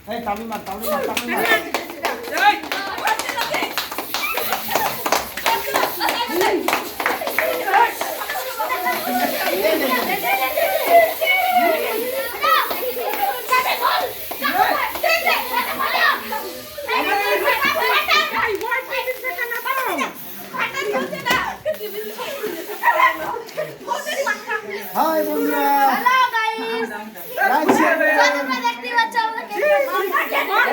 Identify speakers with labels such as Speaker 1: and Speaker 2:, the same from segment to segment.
Speaker 1: এই তালি মার তালি মার তালি মার
Speaker 2: এই
Speaker 1: হাই বন্ধুরা
Speaker 3: হ্যালো গাইস
Speaker 1: লাইক শেয়ার
Speaker 3: তোমরা দেখতে পাচ্ছ আমরা কেমন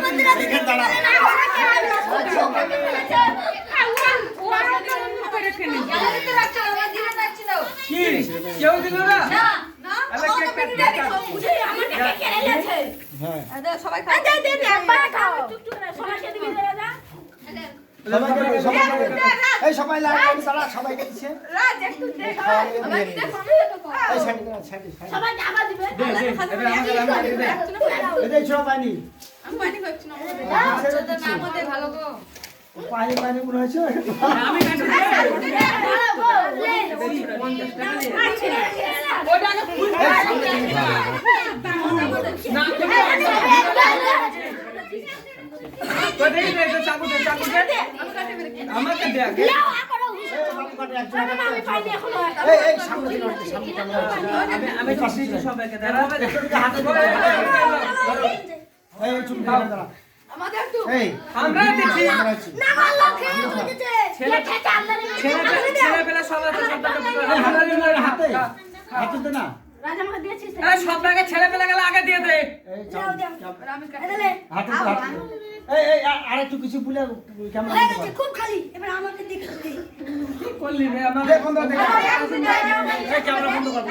Speaker 3: বন্ধুরা দেখে দাঁড়াও
Speaker 2: কি কেউ দিল না
Speaker 1: হ্যাঁ
Speaker 3: সবাই খাও দে একবার খাও সবাইকে দিবি দাদা
Speaker 1: সবাইকে এই সবাই লাইক দাঁড়া সবাইকে দিছে
Speaker 3: রাজ একটু দে
Speaker 1: এই সাইড দাঁড়া সাইড
Speaker 3: সবাই টাকা দিবে
Speaker 1: এই ছোট পানি
Speaker 3: আমি পানি খাচ্ছি না
Speaker 1: আমাদের ভালো গো পানি পানি মনে হচ্ছে
Speaker 2: আমি কাটে
Speaker 3: ওটা না ফুল
Speaker 2: না তো দেখি রে তো চাকু দে আমাকে দে আগে
Speaker 1: এই সামনে দিন সামনে
Speaker 2: আমি পাশে সবাইকে দে হাতে
Speaker 1: এই চুপ দাঁড়া
Speaker 3: আমাদের তো
Speaker 1: এই
Speaker 2: আমরা দেখি
Speaker 3: না ভালো খেয়ে বুঝেছে ছেলে
Speaker 2: ছেলে পেলা সবাই তো
Speaker 1: হাতে হাতে দে না
Speaker 3: রাজ আমাকে দিয়েছিস
Speaker 2: আরে সব আগে ছেলে পেলা গেলে আগে দিয়ে দে
Speaker 1: এই
Speaker 3: দাও দাও আমি কাটে দিলে
Speaker 1: হাতে এই আরেকটু কিছু বলে কেমন
Speaker 3: হয়ে গেছে খুব খালি এবার আমাকে দেখতে দে
Speaker 2: করলি রে আমার
Speaker 1: দেখ বন্ধ দেখ
Speaker 3: এই
Speaker 1: এই ক্যামেরা বন্ধ কর